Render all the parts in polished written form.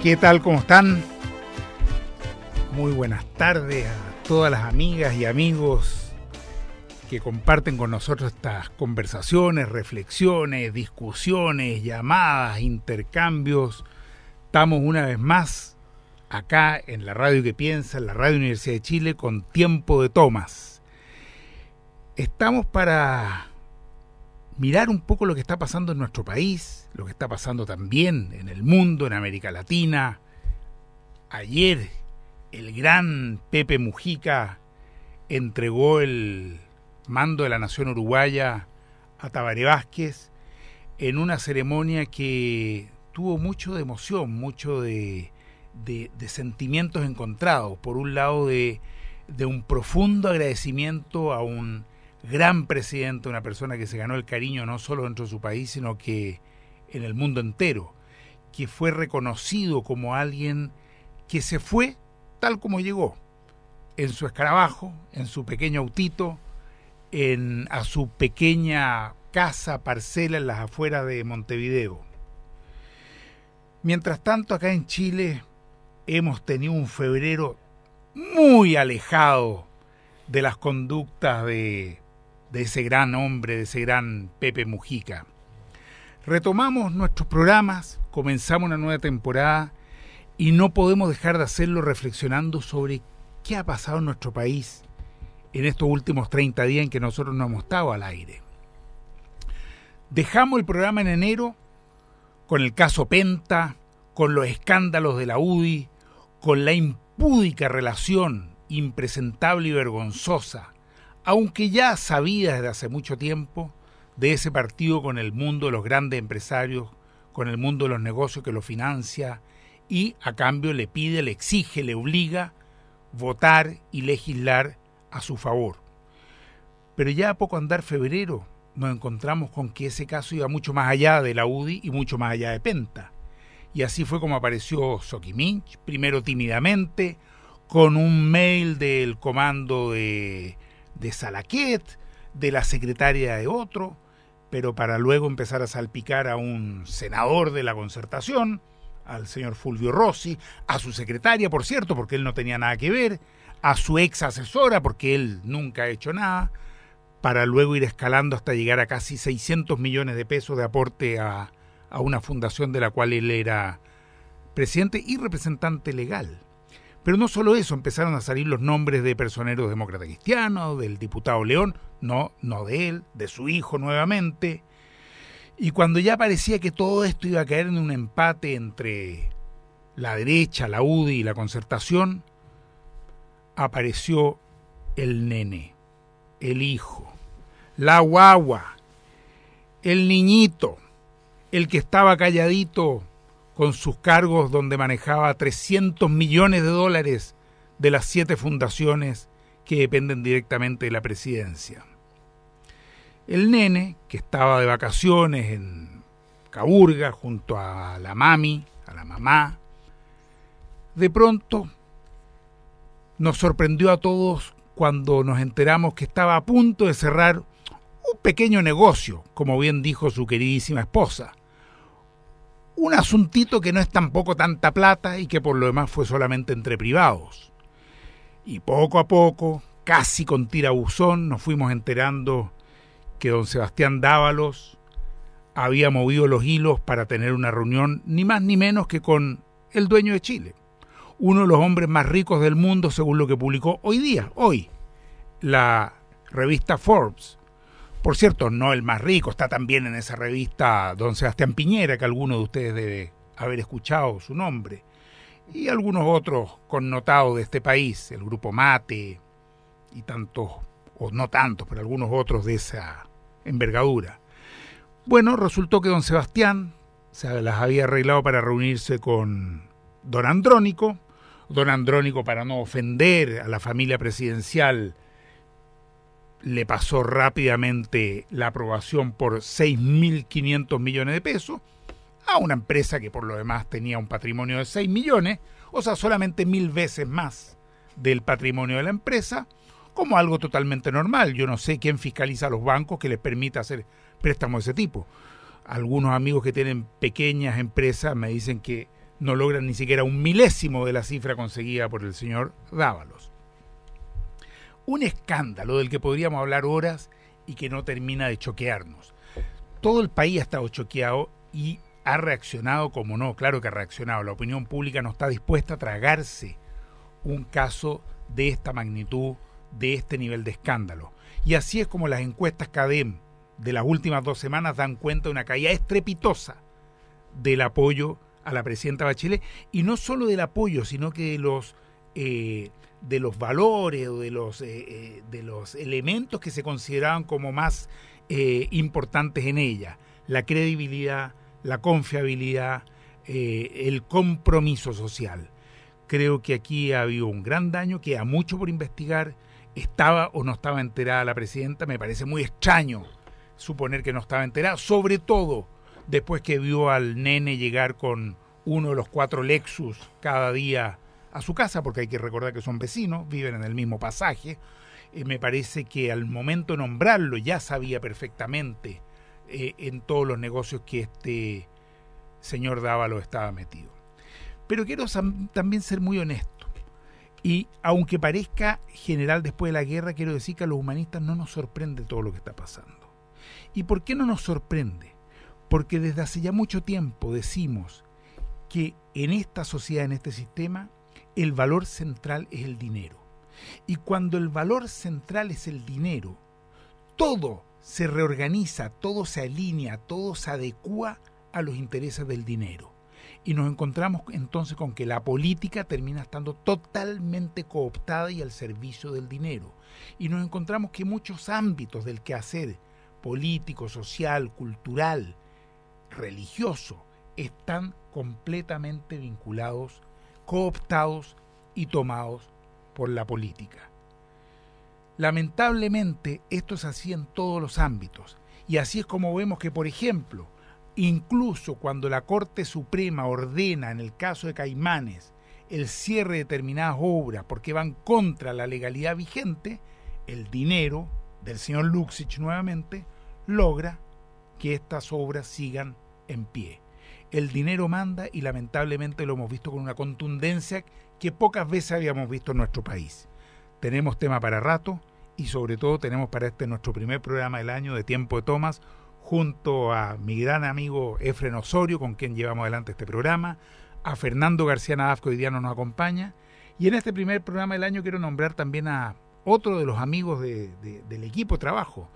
¿Qué tal? ¿Cómo están? Muy buenas tardes a todas las amigas y amigos que comparten con nosotros estas conversaciones, reflexiones, discusiones, llamadas, intercambios. Estamos una vez más acá en la Radio que Piensa, en la Radio Universidad de Chile, con Tiempo de Tomas. Estamos para mirar un poco lo que está pasando en nuestro país, lo que está pasando también en el mundo, en América Latina. Ayer el gran Pepe Mujica entregó el mando de la nación uruguaya a Tabaré Vázquez en una ceremonia que tuvo mucho de emoción, mucho de sentimientos encontrados. Por un lado de un profundo agradecimiento a un gran presidente, una persona que se ganó el cariño no solo dentro de su país, sino que en el mundo entero, que fue reconocido como alguien que se fue tal como llegó, en su escarabajo, en su pequeño autito, a su pequeña casa, parcela en las afueras de Montevideo. Mientras tanto, acá en Chile hemos tenido un febrero muy alejado de las conductas de ese gran hombre, de ese gran Pepe Mujica. Retomamos nuestros programas, comenzamos una nueva temporada y no podemos dejar de hacerlo reflexionando sobre qué ha pasado en nuestro país en estos últimos 30 días en que nosotros no hemos estado al aire. Dejamos el programa en enero con el caso Penta, con los escándalos de la UDI, con la impúdica relación impresentable y vergonzosa, aunque ya sabía desde hace mucho tiempo, de ese partido con el mundo de los grandes empresarios, con el mundo de los negocios que lo financia y a cambio le pide, le exige, le obliga votar y legislar a su favor. Pero ya a poco andar febrero nos encontramos con que ese caso iba mucho más allá de la UDI y mucho más allá de Penta. Y así fue como apareció Soquimich, primero tímidamente, con un mail del comando de Salaquet, de la secretaria de otro, pero para luego empezar a salpicar a un senador de la Concertación, al señor Fulvio Rossi, a su secretaria, por cierto, porque él no tenía nada que ver, a su ex asesora, porque él nunca ha hecho nada, para luego ir escalando hasta llegar a casi 600 millones de pesos de aporte a una fundación de la cual él era presidente y representante legal. Pero no solo eso, empezaron a salir los nombres de personeros demócratas cristianos, del diputado León, no de él, de su hijo nuevamente. Y cuando ya parecía que todo esto iba a caer en un empate entre la derecha, la UDI y la Concertación, apareció el nene, el hijo, la guagua, el niñito, el que estaba calladito con sus cargos donde manejaba 300 millones de dólares de las 7 fundaciones que dependen directamente de la presidencia. El nene, que estaba de vacaciones en Caburga junto a la mami, a la mamá, de pronto nos sorprendió a todos cuando nos enteramos que estaba a punto de cerrar un pequeño negocio, como bien dijo su queridísima esposa. Un asuntito que no es tampoco tanta plata y que por lo demás fue solamente entre privados. Y poco a poco, casi con tirabuzón, nos fuimos enterando que don Sebastián Dávalos había movido los hilos para tener una reunión ni más ni menos que con el dueño de Chile, uno de los hombres más ricos del mundo según lo que publicó hoy, la revista Forbes. Por cierto, no el más rico, está también en esa revista don Sebastián Piñera, que alguno de ustedes debe haber escuchado su nombre, y algunos otros connotados de este país, el Grupo Mate, y tantos, o no tantos, pero algunos otros de esa envergadura. Bueno, resultó que don Sebastián se las había arreglado para reunirse con don Andrónico. Don Andrónico, para no ofender a la familia presidencial, le pasó rápidamente la aprobación por 6.500 millones de pesos, a una empresa que por lo demás tenía un patrimonio de 6 millones, o sea, solamente 1000 veces más del patrimonio de la empresa, como algo totalmente normal. Yo no sé quién fiscaliza a los bancos que les permita hacer préstamos de ese tipo. Algunos amigos que tienen pequeñas empresas me dicen que no logran ni siquiera un milésimo de la cifra conseguida por el señor Dávalos. Un escándalo del que podríamos hablar horas y que no termina de choquearnos. Todo el país ha estado choqueado y ha reaccionado como no, claro que ha reaccionado. La opinión pública no está dispuesta a tragarse un caso de esta magnitud, de este nivel de escándalo. Y así es como las encuestas CADEM de las últimas 2 semanas dan cuenta de una caída estrepitosa del apoyo a la presidenta Bachelet, y no solo del apoyo, sino que de los valores o de los elementos que se consideraban como más importantes en ella: la credibilidad, la confiabilidad, el compromiso social. Creo que aquí ha habido un gran daño, queda mucho por investigar. ¿Estaba o no estaba enterada la presidenta? Me parece muy extraño suponer que no estaba enterada, sobre todo después que vio al nene llegar con uno de los 4 Lexus cada día a su casa, porque hay que recordar que son vecinos, viven en el mismo pasaje. Me parece que al momento de nombrarlo ya sabía perfectamente en todos los negocios que este señor Dávalos estaba metido. Pero quiero también ser muy honesto. Y aunque parezca general después de la guerra, quiero decir que a los humanistas no nos sorprende todo lo que está pasando. ¿Y por qué no nos sorprende? Porque desde hace ya mucho tiempo decimos que en esta sociedad, en este sistema, el valor central es el dinero. Y cuando el valor central es el dinero, todo se reorganiza, todo se alinea, todo se adecua a los intereses del dinero. Y nos encontramos entonces con que la política termina estando totalmente cooptada y al servicio del dinero. Y nos encontramos que muchos ámbitos del quehacer político, social, cultural, religioso, están completamente vinculados, cooptados y tomados por la política. Lamentablemente esto es así en todos los ámbitos, y así es como vemos que, por ejemplo, incluso cuando la Corte Suprema ordena, en el caso de Caimanes, el cierre de determinadas obras porque van contra la legalidad vigente, el dinero del señor Luksich nuevamente logra que estas obras sigan en pie. El dinero manda, y lamentablemente lo hemos visto con una contundencia que pocas veces habíamos visto en nuestro país. Tenemos tema para rato, y sobre todo tenemos para nuestro primer programa del año de Tiempo de Tomas, junto a mi gran amigo Efren Osorio, con quien llevamos adelante este programa, a Fernando García Nadaf, que hoy día no nos acompaña, y en este primer programa del año quiero nombrar también a otro de los amigos del equipo de trabajo.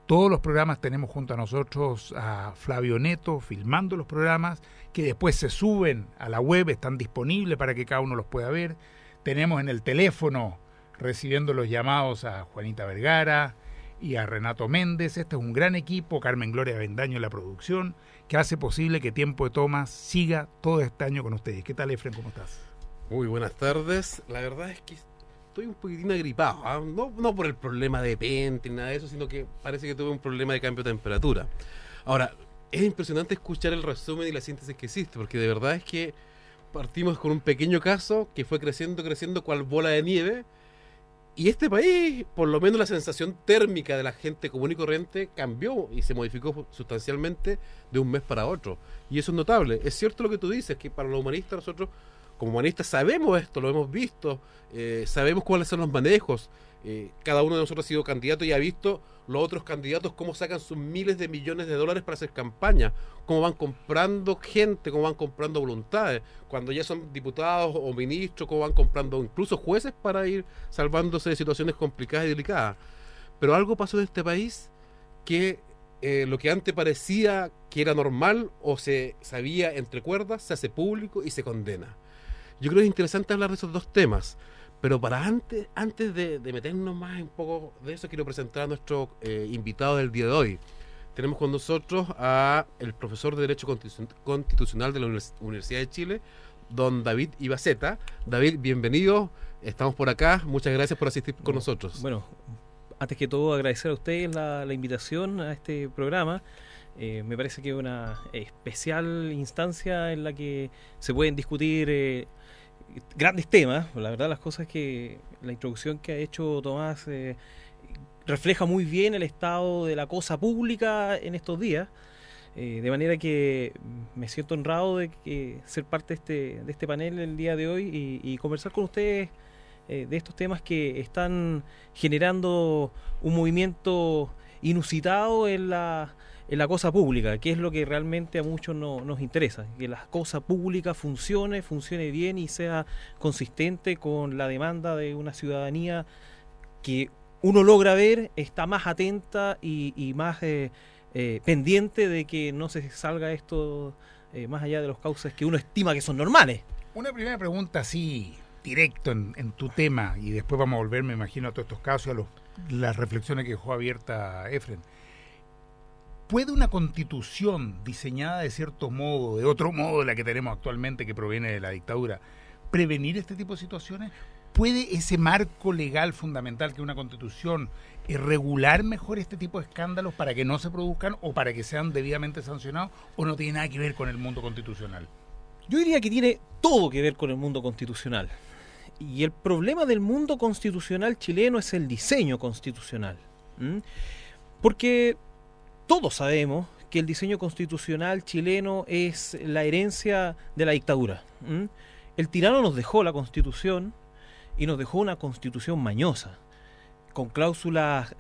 Todos los programas tenemos junto a nosotros a Flavio Neto filmando los programas, que después se suben a la web, están disponibles para que cada uno los pueda ver. Tenemos en el teléfono recibiendo los llamados a Juanita Vergara y a Renato Méndez. Este es un gran equipo, Carmen Gloria Bendaño en la producción, que hace posible que Tiempo de Tomas siga todo este año con ustedes. ¿Qué tal, Efren? ¿Cómo estás? Muy buenas tardes. La verdad es que estoy un poquitín agripado, ¿eh? No por el problema de pente ni nada de eso, sino que parece que tuve un problema de cambio de temperatura. Ahora, es impresionante escuchar el resumen y la síntesis que hiciste, porque de verdad es que partimos con un pequeño caso que fue creciendo cual bola de nieve, y este país, por lo menos la sensación térmica de la gente común y corriente cambió y se modificó sustancialmente de un mes para otro, y eso es notable. Es cierto lo que tú dices, que para los humanistas, nosotros como humanistas sabemos esto, lo hemos visto, sabemos cuáles son los manejos. Cada uno de nosotros ha sido candidato y ha visto los otros candidatos cómo sacan sus miles de millones de dólares para hacer campaña, cómo van comprando gente, cómo van comprando voluntades, cuando ya son diputados o ministros, cómo van comprando incluso jueces para ir salvándose de situaciones complicadas y delicadas. Pero algo pasó en este país que lo que antes parecía que era normal o se sabía entre cuerdas, se hace público y se condena. Yo creo que es interesante hablar de esos dos temas, pero para antes de meternos más un poco de eso, quiero presentar a nuestro invitado del día de hoy. Tenemos con nosotros a el profesor de Derecho Constitucional de la Universidad de Chile, don David Ibaceta. David, bienvenido, estamos por acá, muchas gracias por asistir con nosotros. Bueno, antes que todo agradecer a ustedes la invitación a este programa. Me parece que es una especial instancia en la que se pueden discutir grandes temas. La verdad, las cosas que la introducción que ha hecho Tomás refleja muy bien el estado de la cosa pública en estos días. De manera que me siento honrado de ser parte de este panel el día de hoy y conversar con ustedes de estos temas que están generando un movimiento inusitado en la cosa pública, que es lo que realmente a muchos nos interesa, que la cosa pública funcione bien y sea consistente con la demanda de una ciudadanía que uno logra ver, está más atenta y más pendiente de que no se salga esto más allá de los cauces que uno estima que son normales. Una primera pregunta así, directo en tu tema, y después vamos a volver, me imagino, a todos estos casos y a las reflexiones que dejó abierta Efren. ¿Puede una constitución diseñada de cierto modo, de otro modo de la que tenemos actualmente, que proviene de la dictadura, prevenir este tipo de situaciones? ¿Puede ese marco legal fundamental que es una constitución regular mejor este tipo de escándalos para que no se produzcan o para que sean debidamente sancionados, o no tiene nada que ver con el mundo constitucional? Yo diría que tiene todo que ver con el mundo constitucional. Y el problema del mundo constitucional chileno es el diseño constitucional. Porque todos sabemos que el diseño constitucional chileno es la herencia de la dictadura. El tirano nos dejó la Constitución y nos dejó una Constitución mañosa, con cláusulas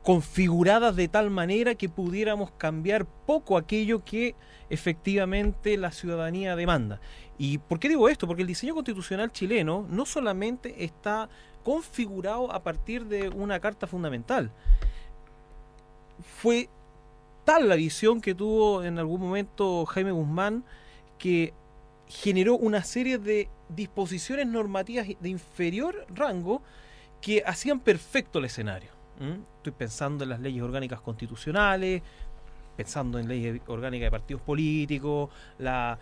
configuradas de tal manera que pudiéramos cambiar poco aquello que efectivamente la ciudadanía demanda. ¿Y por qué digo esto? Porque el diseño constitucional chileno no solamente está configurado a partir de una carta fundamental. Fue tal la visión que tuvo en algún momento Jaime Guzmán que generó una serie de disposiciones normativas de inferior rango que hacían perfecto el escenario. Estoy pensando en las leyes orgánicas constitucionales, pensando en leyes orgánicas de partidos políticos, la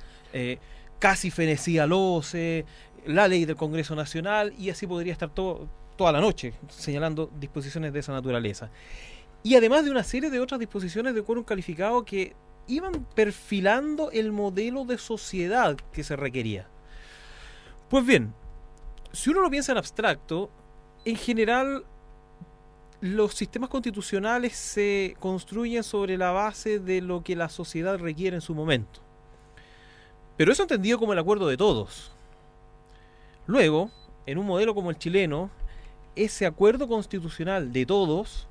casi fenecida LOCE, la ley del Congreso Nacional, y así podría estar toda la noche señalando disposiciones de esa naturaleza. Y además de una serie de otras disposiciones de quórum calificado que iban perfilando el modelo de sociedad que se requería. Pues bien, si uno lo piensa en abstracto, en general los sistemas constitucionales se construyen sobre la base de lo que la sociedad requiere en su momento. Pero eso entendido como el acuerdo de todos. Luego, en un modelo como el chileno, ese acuerdo constitucional de todos,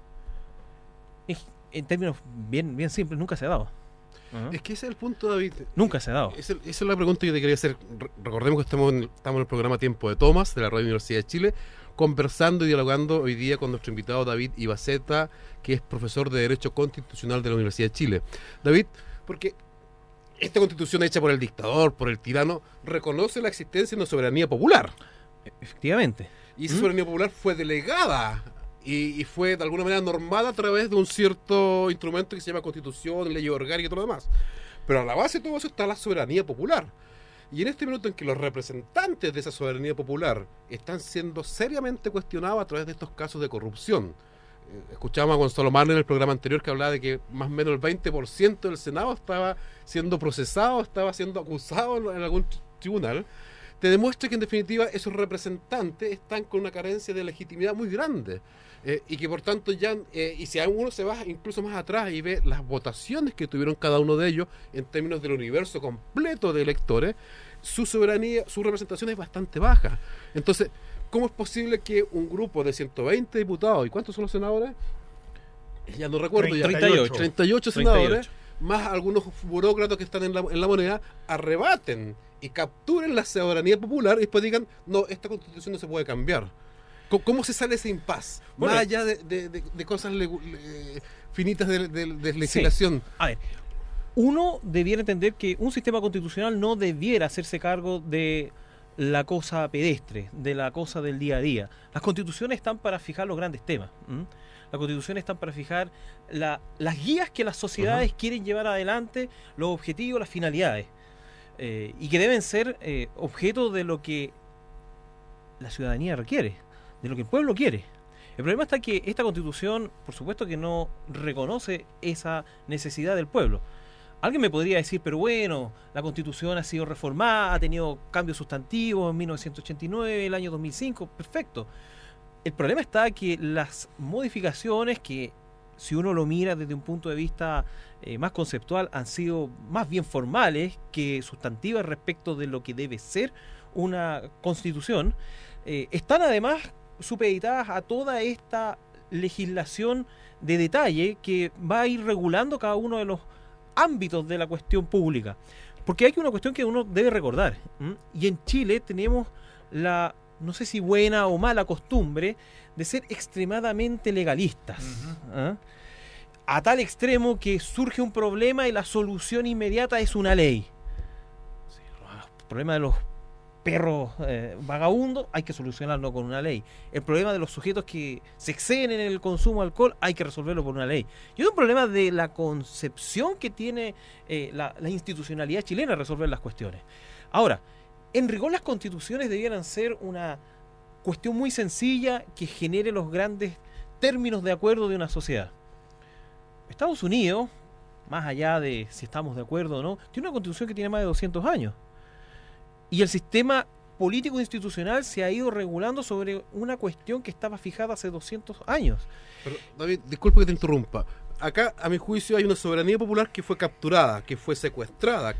en términos bien simples, nunca se ha dado. Es que ese es el punto, David. Nunca se ha dado. Esa es la pregunta que yo te quería hacer. Recordemos que estamos en el programa Tiempo de Tomas de la Radio Universidad de Chile, conversando y dialogando hoy día con nuestro invitado David Ibaceta, que es profesor de Derecho Constitucional de la Universidad de Chile. David, porque esta constitución hecha por el dictador, por el tirano, reconoce la existencia de una soberanía popular. Efectivamente. Y esa soberanía popular fue delegada y fue de alguna manera normada a través de un cierto instrumento que se llama Constitución, ley orgánica y todo lo demás. Pero a la base de todo eso está la soberanía popular. Y en este minuto en que los representantes de esa soberanía popular están siendo seriamente cuestionados a través de estos casos de corrupción. Escuchábamos a Gonzalo Marne en el programa anterior que hablaba de que más o menos el 20% del Senado estaba siendo procesado, estaba siendo acusado en algún tribunal. Te demuestra que en definitiva esos representantes están con una carencia de legitimidad muy grande. Y que por tanto ya, y si uno se va incluso más atrás y ve las votaciones que tuvieron cada uno de ellos en términos del universo completo de electores, su soberanía, su representación es bastante baja. Entonces, ¿cómo es posible que un grupo de 120 diputados, ¿y cuántos son los senadores? Ya no recuerdo, 38 senadores, más algunos burócratas que están en la moneda, arrebaten y capturen la soberanía popular y después digan, no, esta constitución no se puede cambiar? ¿Cómo se sale ese impas? Bueno, más allá de cosas finitas de legislación. Sí. A ver, uno debiera entender que un sistema constitucional no debiera hacerse cargo de la cosa pedestre, de la cosa del día a día. Las constituciones están para fijar los grandes temas. Las constituciones están para fijar las guías que las sociedades quieren llevar adelante, los objetivos, las finalidades. Y que deben ser objeto de lo que la ciudadanía requiere, de lo que el pueblo quiere. El problema está que esta Constitución, por supuesto que no reconoce esa necesidad del pueblo. Alguien me podría decir, pero bueno, la Constitución ha sido reformada, ha tenido cambios sustantivos en 1989, el año 2005, perfecto. El problema está que las modificaciones que, si uno lo mira desde un punto de vista más conceptual, han sido más bien formales que sustantivas respecto de lo que debe ser una Constitución, están además supeditadas a toda esta legislación de detalle que va a ir regulando cada uno de los ámbitos de la cuestión pública. Porque hay una cuestión que uno debe recordar, y en Chile tenemos la, no sé si buena o mala costumbre, de ser extremadamente legalistas. A tal extremo que surge un problema y la solución inmediata es una ley. El problema de los perros vagabundos hay que solucionarlo con una ley. El problema de los sujetos que se exceden en el consumo de alcohol hay que resolverlo por una ley. Y es un problema de la concepción que tiene la institucionalidad chilena a resolver las cuestiones. Ahora, en rigor las constituciones debieran ser una cuestión muy sencilla que genere los grandes términos de acuerdo de una sociedad. Estados Unidos, más allá de si estamos de acuerdo o no, tiene una constitución que tiene más de 200 años. Y el sistema político institucional se ha ido regulando sobre una cuestión que estaba fijada hace 200 años. Pero, David, disculpe que te interrumpa. Acá, a mi juicio, hay una soberanía popular que fue capturada, que fue secuestrada,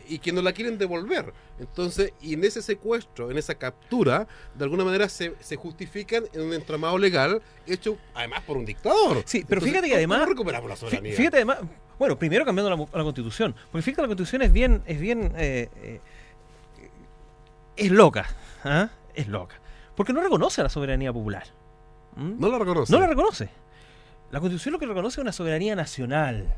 y que no la quieren devolver. Entonces, y en ese secuestro, en esa captura, de alguna manera se justifican en un entramado legal hecho, además, por un dictador. Sí, pero entonces, fíjate que además... ¿cómo recuperamos la soberanía? Fíjate además... Bueno, primero cambiando la Constitución. Porque fíjate que la Constitución es bien es loca. Es loca. Porque no reconoce a la soberanía popular. No la reconoce. No la reconoce. La Constitución lo que reconoce es una soberanía nacional.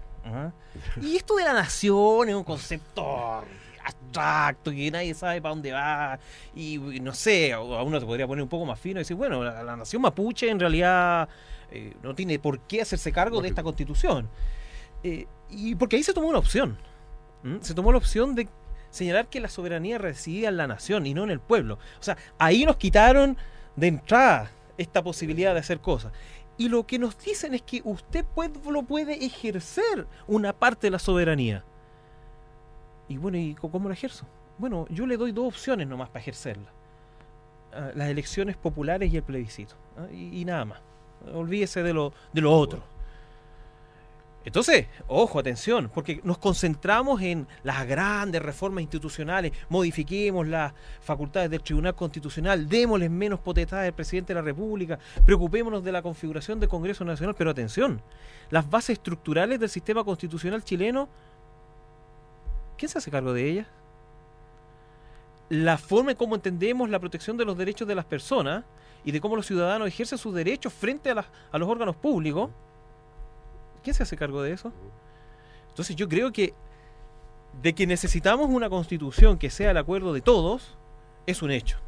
Y esto de la nación es un concepto abstracto que nadie sabe para dónde va. Y no sé, a uno te podría poner un poco más fino y decir, bueno, la nación mapuche en realidad no tiene por qué hacerse cargo de esta Constitución. Y porque ahí se tomó una opción. Se tomó la opción de señalar que la soberanía residía en la nación y no en el pueblo. O sea, ahí nos quitaron de entrada esta posibilidad de hacer cosas. Y lo que nos dicen es que usted puede ejercer una parte de la soberanía. Y bueno, ¿y cómo la ejerzo? Bueno, yo le doy dos opciones nomás para ejercerla. Las elecciones populares y el plebiscito. Y nada más. Olvídese de lo otro. Entonces, ojo, atención, porque nos concentramos en las grandes reformas institucionales, modifiquemos las facultades del Tribunal Constitucional, démosles menos potestades al presidente de la República, preocupémonos de la configuración del Congreso Nacional, pero atención, las bases estructurales del sistema constitucional chileno, ¿quién se hace cargo de ellas? La forma en cómo entendemos la protección de los derechos de las personas y de cómo los ciudadanos ejercen sus derechos frente a los órganos públicos, ¿quién se hace cargo de eso? Entonces yo creo que de que necesitamos una constitución que sea el acuerdo de todos, es un hecho.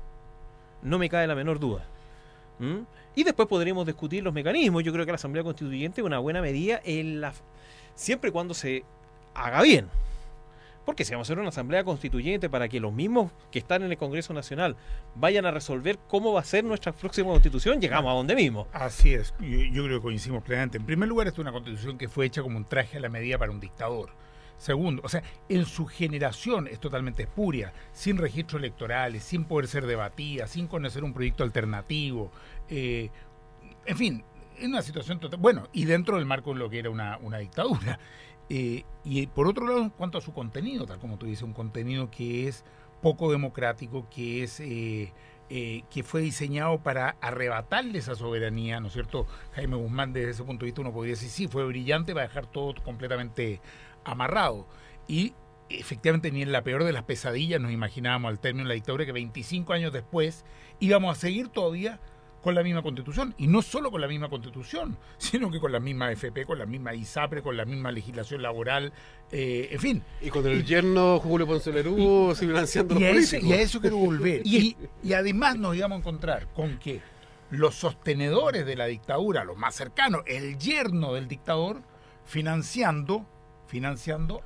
No me cae la menor duda. Y después podremos discutir los mecanismos. Yo creo que la Asamblea Constituyente es una buena medida siempre y cuando se haga bien. Porque si vamos a hacer una Asamblea Constituyente para que los mismos que están en el Congreso Nacional vayan a resolver cómo va a ser nuestra próxima Constitución, llegamos a donde mismo. Así es, yo creo que coincidimos plenamente. En primer lugar, esta es una Constitución que fue hecha como un traje a la medida para un dictador. Segundo, o sea, en su generación es totalmente espuria, sin registros electorales, sin poder ser debatida, sin conocer un proyecto alternativo. En fin, en una situación total... Bueno, y dentro del marco de lo que era una dictadura. Y por otro lado, en cuanto a su contenido, tal como tú dices, un contenido que es poco democrático, que fue diseñado para arrebatarle esa soberanía, ¿no es cierto? Jaime Guzmán, desde ese punto de vista, uno podría decir, sí, fue brillante para dejar todo completamente amarrado. Y efectivamente, ni en la peor de las pesadillas nos imaginábamos al término de la dictadura que 25 años después íbamos a seguir todavía con la misma Constitución, y no solo con la misma Constitución, sino que con la misma AFP, con la misma ISAPRE, con la misma legislación laboral, en fin. Y con el yerno Julio Ponce Lerú financiando los políticos. Y a eso quiero volver. Y además nos íbamos a encontrar con que los sostenedores de la dictadura, los más cercanos, el yerno del dictador, financiando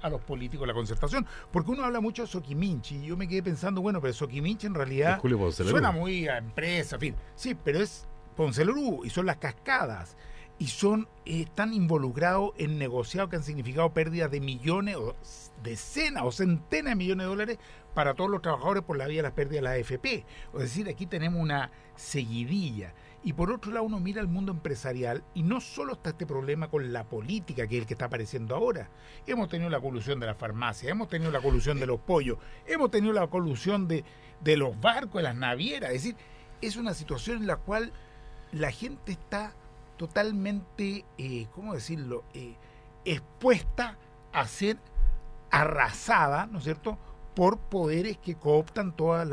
a los políticos de la concertación, porque uno habla mucho de Soquiminchi, y yo me quedé pensando, bueno, pero Soquiminchi en realidad suena muy a empresa, en fin, sí, pero es Ponce Lerú, y son las cascadas, y están involucrados en negociados que han significado pérdidas de millones, o decenas o centenas de millones de dólares para todos los trabajadores por la vía de las pérdidas de la AFP. Es decir, aquí tenemos una seguidilla. Y por otro lado uno mira el mundo empresarial y no solo está este problema con la política, que es el que está apareciendo ahora. Hemos tenido la colusión de las farmacias, hemos tenido la colusión de los pollos, hemos tenido la colusión de los barcos, de las navieras. Es decir, es una situación en la cual la gente está totalmente, ¿cómo decirlo?, expuesta a ser arrasada, ¿no es cierto?, por poderes que cooptan todos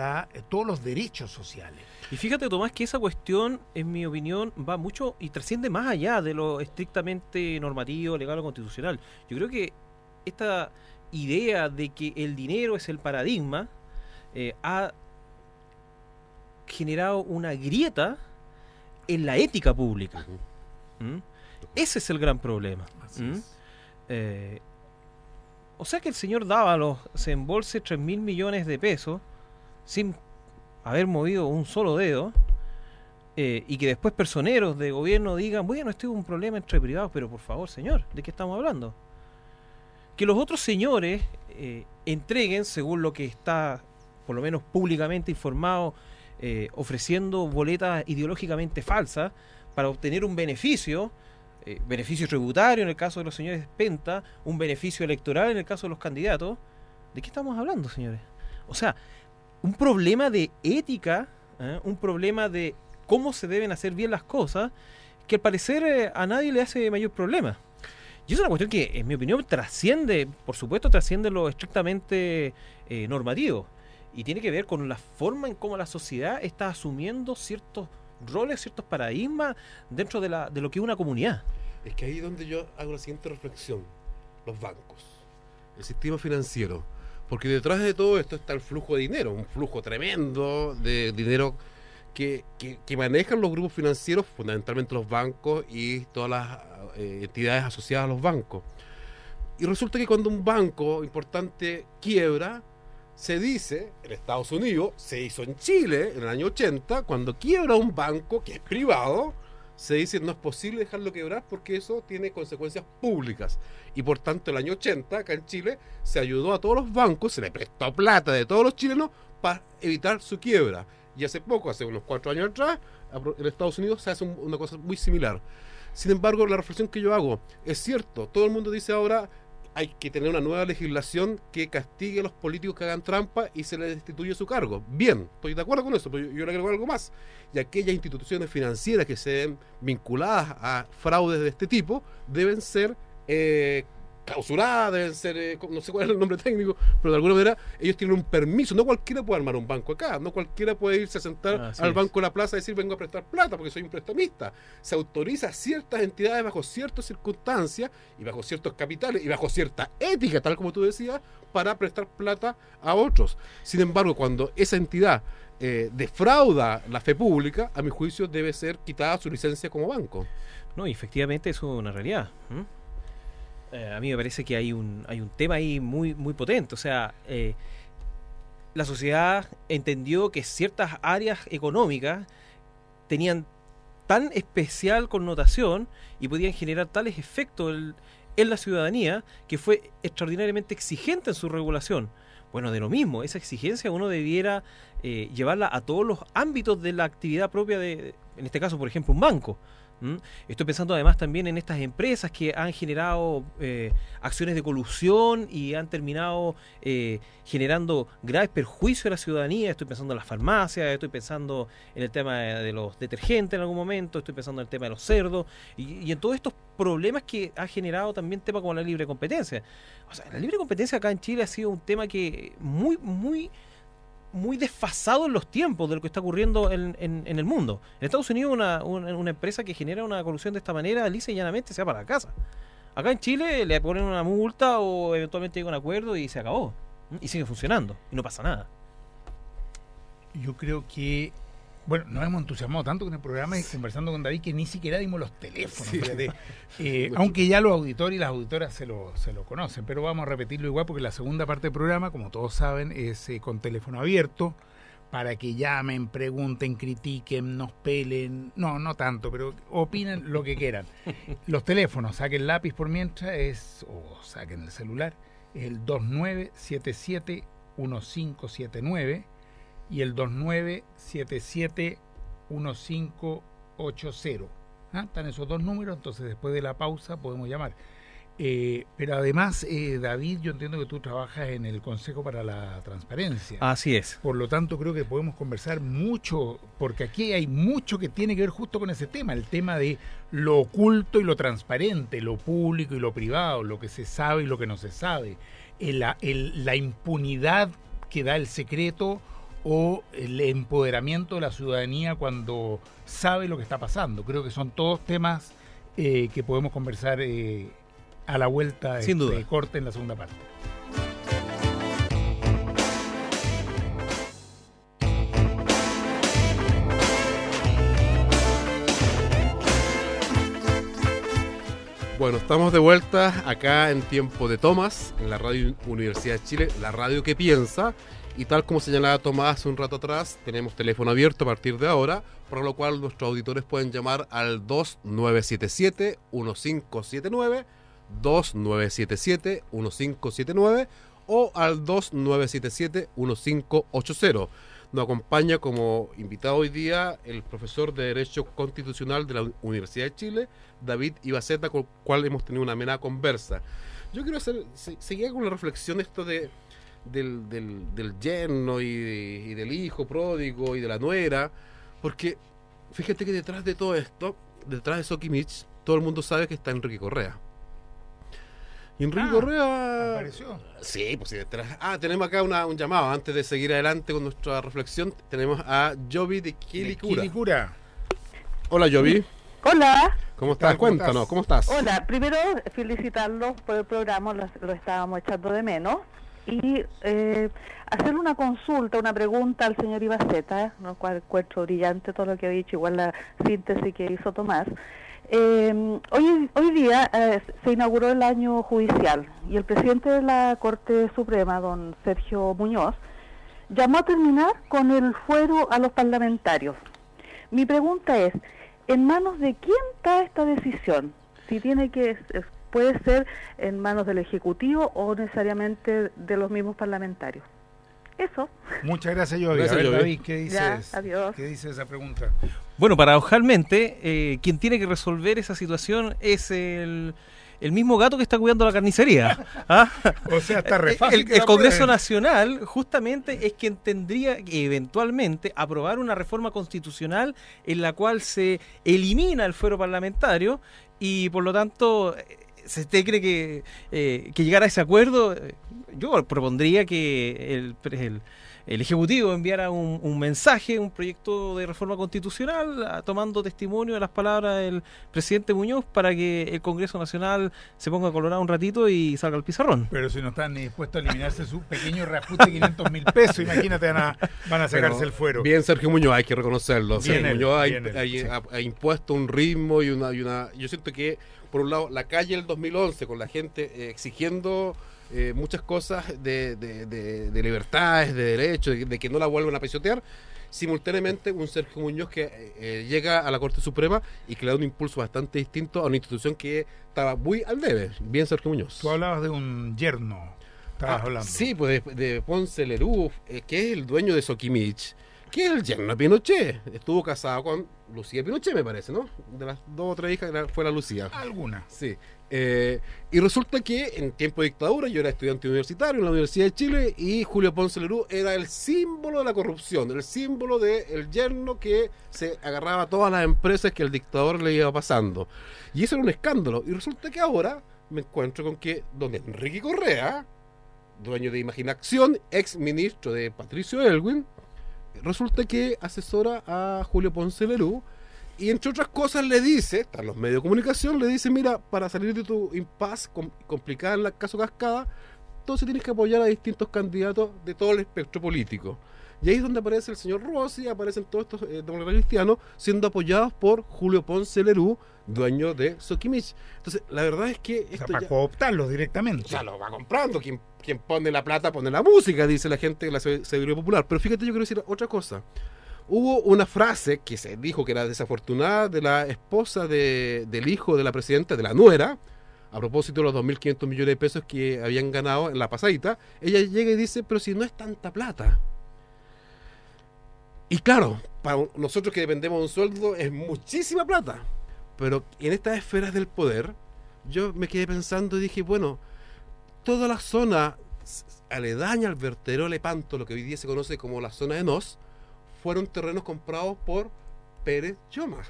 los derechos sociales. Y fíjate, Tomás, que esa cuestión, en mi opinión, va mucho y trasciende más allá de lo estrictamente normativo, legal o constitucional. Yo creo que esta idea de que el dinero es el paradigma ha generado una grieta en la ética pública. ¿Mm? Ese es el gran problema. O sea que el señor Dávalos se embolse 3.000 millones de pesos sin haber movido un solo dedo, y que después personeros de gobierno digan, bueno, este es un problema entre privados, pero por favor, señor, ¿de qué estamos hablando? Que los otros señores entreguen, según lo que está por lo menos públicamente informado, ofreciendo boletas ideológicamente falsas para obtener un beneficio tributario en el caso de los señores Penta, un beneficio electoral en el caso de los candidatos. ¿De qué estamos hablando, señores? O sea, un problema de ética, un problema de cómo se deben hacer bien las cosas, que al parecer a nadie le hace mayor problema. Y es una cuestión que, en mi opinión, trasciende lo estrictamente normativo, y tiene que ver con la forma en cómo la sociedad está asumiendo ciertos roles, ciertos paradigmas dentro de lo que es una comunidad. Es que ahí es donde yo hago la siguiente reflexión: los bancos, el sistema financiero, porque detrás de todo esto está el flujo de dinero, un flujo tremendo de dinero que manejan los grupos financieros, fundamentalmente los bancos y todas las entidades asociadas a los bancos. Y resulta que cuando un banco importante quiebra, se dice, en Estados Unidos, se hizo en Chile en el año 80, cuando quiebra un banco que es privado, se dice no es posible dejarlo quebrar porque eso tiene consecuencias públicas. Y por tanto, el año 80, acá en Chile, se ayudó a todos los bancos, se le prestó plata de todos los chilenos para evitar su quiebra. Y hace poco, hace unos 4 años atrás, en Estados Unidos se hace una cosa muy similar. Sin embargo, la reflexión que yo hago, es cierto, todo el mundo dice ahora hay que tener una nueva legislación que castigue a los políticos que hagan trampa y se les destituye su cargo. Bien, estoy de acuerdo con eso, pero yo le agrego algo más. Y aquellas instituciones financieras que se ven vinculadas a fraudes de este tipo deben ser clausuradas, deben ser, no sé cuál es el nombre técnico, pero de alguna manera ellos tienen un permiso. No cualquiera puede armar un banco acá, no cualquiera puede irse a sentar al banco de la plaza y decir vengo a prestar plata porque soy un prestamista. Se autoriza a ciertas entidades bajo ciertas circunstancias y bajo ciertos capitales y bajo cierta ética, tal como tú decías, para prestar plata a otros. Sin embargo, cuando esa entidad defrauda la fe pública, a mi juicio debe ser quitada su licencia como banco. No, y efectivamente eso es una realidad. A mí me parece que hay un tema ahí muy, muy potente. O sea, la sociedad entendió que ciertas áreas económicas tenían tan especial connotación y podían generar tales efectos en la ciudadanía que fue extraordinariamente exigente en su regulación. Bueno, de lo mismo, esa exigencia uno debiera llevarla a todos los ámbitos de la actividad propia de, en este caso, por ejemplo, un banco. Estoy pensando además también en estas empresas que han generado acciones de colusión y han terminado generando graves perjuicios a la ciudadanía. Estoy pensando en las farmacias, estoy pensando en el tema de los detergentes en algún momento, estoy pensando en el tema de los cerdos y en todos estos problemas que ha generado también temas como la libre competencia. O sea, la libre competencia acá en Chile ha sido un tema que muy desfasado en los tiempos de lo que está ocurriendo en el mundo. En Estados Unidos una empresa que genera una colusión de esta manera, lisa y llanamente se va para la casa. Acá en Chile le ponen una multa o eventualmente llega un acuerdo y se acabó. Y sigue funcionando y no pasa nada. Yo creo que, bueno, nos hemos entusiasmado tanto con el programa y conversando con David que ni siquiera dimos los teléfonos. Sí. Aunque ya los auditores y las auditoras se lo conocen, pero vamos a repetirlo igual porque la segunda parte del programa, como todos saben, es con teléfono abierto para que llamen, pregunten, critiquen, nos pelen, no tanto, pero opinen lo que quieran. Los teléfonos, saquen lápiz por mientras, o saquen el celular, es el 2977-1579 y el 2977-1580. Están esos dos números, entonces después de la pausa podemos llamar. Pero además, David, yo entiendo que tú trabajas en el Consejo para la Transparencia. Así es. Por lo tanto, creo que podemos conversar mucho, porque aquí hay mucho que tiene que ver justo con ese tema, el tema de lo oculto y lo transparente, lo público y lo privado, lo que se sabe y lo que no se sabe, la impunidad que da el secreto o el empoderamiento de la ciudadanía cuando sabe lo que está pasando. Creo que son todos temas que podemos conversar a la vuelta Sin duda. de corte en la segunda parte. Bueno, estamos de vuelta acá en Tiempo de Tomás, en la Radio Universidad de Chile, la radio que piensa. Y tal como señalaba Tomás hace un rato atrás, tenemos teléfono abierto a partir de ahora, por lo cual nuestros auditores pueden llamar al 2977-1579, 2977-1579 o al 2977-1580. Nos acompaña como invitado hoy día el profesor de Derecho Constitucional de la Universidad de Chile, David Ibaceta, con el cual hemos tenido una amena conversa. Yo quiero seguir con la reflexión del yerno y del hijo pródigo y de la nuera, porque fíjate que detrás de todo esto, detrás de Sokimich, todo el mundo sabe que está Enrique Correa. Y Enrique Correa... ¿Apareció? Sí, pues sí, detrás. Tenemos acá un llamado. Antes de seguir adelante con nuestra reflexión, tenemos a Jovi de Quilicura. Quilicura. Hola, Jovi. Hola. ¿Cómo estás? Cuéntanos, ¿cómo estás? Hola, primero felicitarlos por el programa, lo estábamos echando de menos. Y hacer una consulta, una pregunta al señor Ibaceta, lo cual encuentro brillante todo lo que ha dicho, igual la síntesis que hizo Tomás. Hoy día se inauguró el año judicial y el presidente de la Corte Suprema, don Sergio Muñoz, llamó a terminar con el fuero a los parlamentarios. Mi pregunta es, ¿en manos de quién está esta decisión? Si puede ser en manos del Ejecutivo o necesariamente de los mismos parlamentarios. Eso. Muchas gracias, Jovi. Gracias, a ver, Jovi. David, ¿qué dices? Ya, adiós. ¿Qué dice esa pregunta? Bueno, paradojalmente, quien tiene que resolver esa situación es el mismo gato que está cuidando la carnicería. O sea, está re fácil que el la Congreso aprueben. Nacional justamente es quien tendría que eventualmente aprobar una reforma constitucional en la cual se elimina el fuero parlamentario y por lo tanto... ¿Se usted cree que llegar a ese acuerdo? Yo propondría que el Ejecutivo enviara un mensaje, un proyecto de reforma constitucional, tomando testimonio de las palabras del presidente Muñoz para que el Congreso Nacional se ponga colorado un ratito y salga al pizarrón. Pero si no están dispuestos a eliminarse su pequeño reajuste de 500.000 pesos, imagínate, van a sacarse el fuero. Bien, Sergio Muñoz, hay que reconocerlo. Bien Sergio él, Muñoz bien él, sí. ha impuesto un ritmo y una... Yo siento que, por un lado, la calle del 2011, con la gente exigiendo muchas cosas de libertades, de derechos, de que no la vuelvan a pisotear, simultáneamente un Sergio Muñoz que llega a la Corte Suprema y que le da un impulso bastante distinto a una institución que estaba muy al debe. Bien, Sergio Muñoz. Tú hablabas de un yerno, estabas hablando. Sí, pues de Ponce Lerú, que es el dueño de Sokimich, que es el yerno de Pinochet. Estuvo casado con Lucía Pinochet, me parece, ¿no? De las 2 o 3 hijas fue la Lucía. Alguna. Sí. Y resulta que en tiempo de dictadura yo era estudiante universitario en la Universidad de Chile y Julio Ponce Lerú era el símbolo de la corrupción, el símbolo del yerno que se agarraba a todas las empresas que el dictador le iba pasando. Y eso era un escándalo. Y resulta que ahora me encuentro con que don Enrique Correa, dueño de Imaginación, ex ministro de Patricio Elwin, resulta que asesora a Julio Ponce Lerú y entre otras cosas le dice, están los medios de comunicación, le dice, mira, para salir de tu impasse complicada en el caso Cascada, entonces tienes que apoyar a distintos candidatos de todo el espectro político. Y ahí es donde aparece el señor Rossi, aparecen todos estos demócratas cristianos siendo apoyados por Julio Ponce Lerú, dueño de Sokimich. Entonces, la verdad es que O sea, esto para cooptarlos directamente. ya lo va comprando. Quien quien pone la plata pone la música, dice la gente de la sabiduría popular. Pero fíjate, yo quiero decir otra cosa. Hubo una frase que se dijo que era desafortunada de la esposa del hijo de la presidenta, de la nuera, a propósito de los 2.500 millones de pesos que habían ganado en la pasadita. Ella llega y dice, pero si no es tanta plata. Y claro, para nosotros que dependemos de un sueldo es muchísima plata. Pero en estas esferas del poder, yo me quedé pensando y dije, bueno, toda la zona aledaña al vertedero Lepanto, lo que hoy día se conoce como la zona de Nos, fueron terrenos comprados por Pérez Lloma,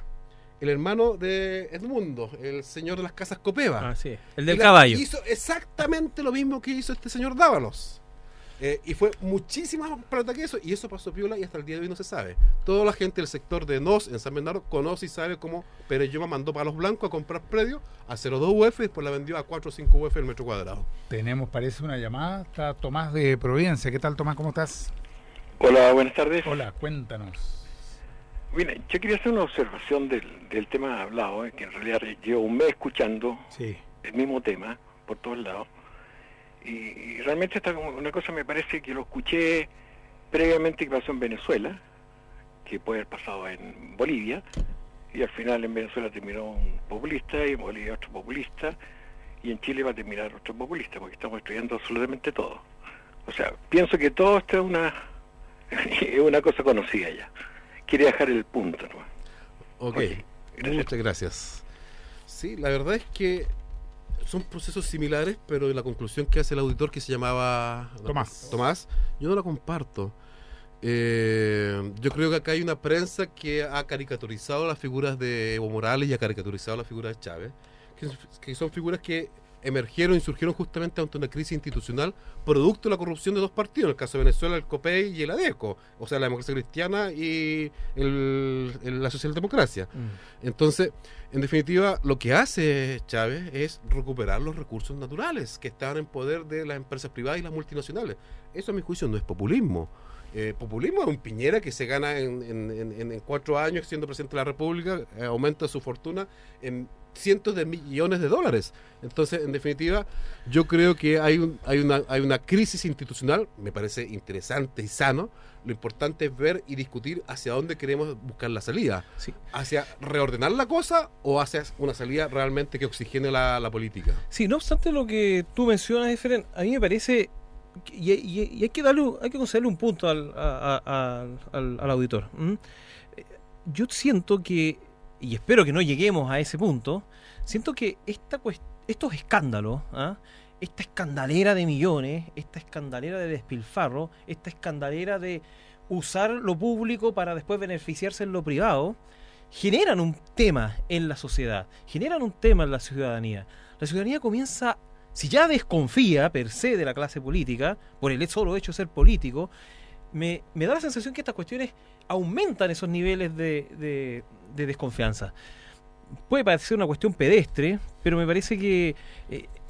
el hermano de Edmundo, el señor de las casas Copeva. Ah, sí, el del caballo. Hizo exactamente lo mismo que hizo este señor Dávalos. Y fue muchísima plata que eso, y eso pasó piola y hasta el día de hoy no se sabe. Toda la gente del sector de Nos, en San Bernardo, conoce y sabe cómo Pérez Lloma mandó para los blancos a comprar predios a 0,2 UF y después la vendió a 4 o 5 UF el metro cuadrado. Tenemos, parece, una llamada. Está Tomás de Providencia. ¿Qué tal, Tomás? ¿Cómo estás? Hola, buenas tardes. Hola, cuéntanos. Mira, yo quería hacer una observación del tema hablado, que en realidad llevo un mes escuchando Sí. el mismo tema por todos lados. Y realmente esta una cosa me parece que lo escuché previamente que pasó en Venezuela, que puede haber pasado en Bolivia, y al final en Venezuela terminó un populista y en Bolivia otro populista, y en Chile va a terminar otro populista, porque estamos estudiando absolutamente todo. O sea, pienso que todo esto es una cosa conocida ya. Quería dejar el punto, ¿no? Ok, gracias. muchas gracias. Sí, la verdad es que son procesos similares, pero la conclusión que hace el auditor, que se llamaba Tomás, yo no la comparto. Yo creo que acá hay una prensa que ha caricaturizado las figuras de Evo Morales y ha caricaturizado las figuras de Chávez, que son figuras que emergieron y surgieron justamente ante una crisis institucional producto de la corrupción de dos partidos, en el caso de Venezuela el COPEI y el ADECO, o sea, la democracia cristiana y la socialdemocracia. Entonces, en definitiva, lo que hace Chávez es recuperar los recursos naturales que estaban en poder de las empresas privadas y las multinacionales. Eso, a mi juicio, no es populismo. Populismo es un Piñera que se gana en 4 años siendo presidente de la República, aumenta su fortuna en cientos de millones de dólares. Entonces, en definitiva, yo creo que hay una crisis institucional, me parece interesante y sano. Lo importante es ver y discutir hacia dónde queremos buscar la salida. Sí. ¿Hacia reordenar la cosa o hacia una salida realmente que oxigene la política? Sí, no obstante lo que tú mencionas, Efren, a mí me parece, y hay que concederle un punto al auditor. Yo siento que, y espero que no lleguemos a ese punto, siento que estos escándalos, esta escandalera de millones, esta escandalera de despilfarro, esta escandalera de usar lo público para después beneficiarse en lo privado, generan un tema en la sociedad, generan un tema en la ciudadanía. La ciudadanía comienza, si ya desconfía per se de la clase política, por el solo hecho de ser político, me da la sensación que estas cuestiones aumentan esos niveles de desconfianza. Puede parecer una cuestión pedestre, pero me parece que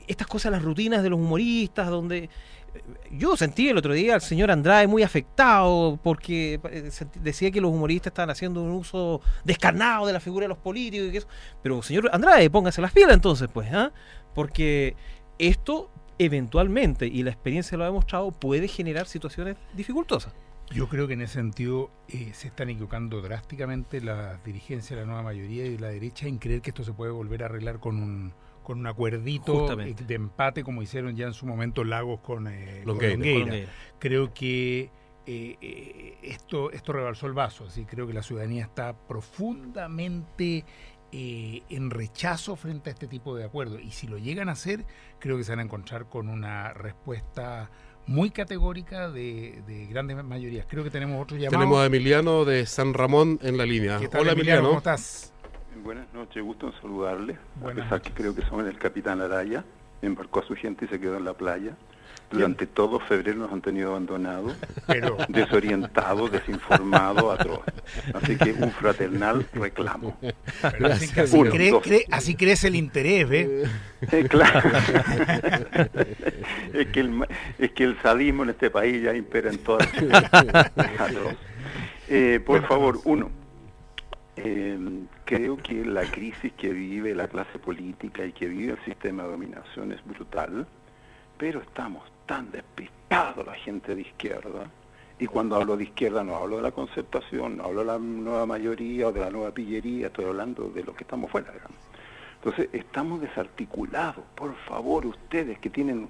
estas cosas, las rutinas de los humoristas, donde yo sentí el otro día al señor Andrade muy afectado porque decía que los humoristas estaban haciendo un uso descarnado de la figura de los políticos y que eso. Pero señor Andrade, póngase las pilas entonces, pues, porque esto eventualmente, y la experiencia lo ha demostrado, puede generar situaciones dificultosas. Yo creo que en ese sentido se están equivocando drásticamente las dirigencias de la nueva mayoría y de la derecha en creer que esto se puede volver a arreglar con un acuerdito de empate como hicieron ya en su momento Lagos con Longueira. Creo que esto rebalsó el vaso, así creo que la ciudadanía está profundamente en rechazo frente a este tipo de acuerdos, y si lo llegan a hacer, creo que se van a encontrar con una respuesta muy categórica de grandes mayorías. Creo que tenemos otro llamado. Tenemos a Emiliano de San Ramón en la línea. ¿Qué tal, Hola, Emiliano? ¿Cómo estás? Buenas noches, gusto en saludarle. Buenas a pesar noches. que creo que son el capitán Araya, embarcó a su gente y se quedó en la playa. Durante todo febrero nos han tenido abandonados, Pero desorientados, desinformados, atroz. Así que un fraternal reclamo. así crece el interés, ¿ves? Claro. es que el sadismo en este país ya impera en todas las por favor, creo que la crisis que vive la clase política y que vive el sistema de dominación es brutal, pero estamos tan despistados la gente de izquierda. Y cuando hablo de izquierda no hablo de la Concertación, no hablo de la nueva mayoría o de la nueva pillería, estoy hablando de los que estamos fuera, digamos. Entonces, estamos desarticulados. Por favor, ustedes que tienen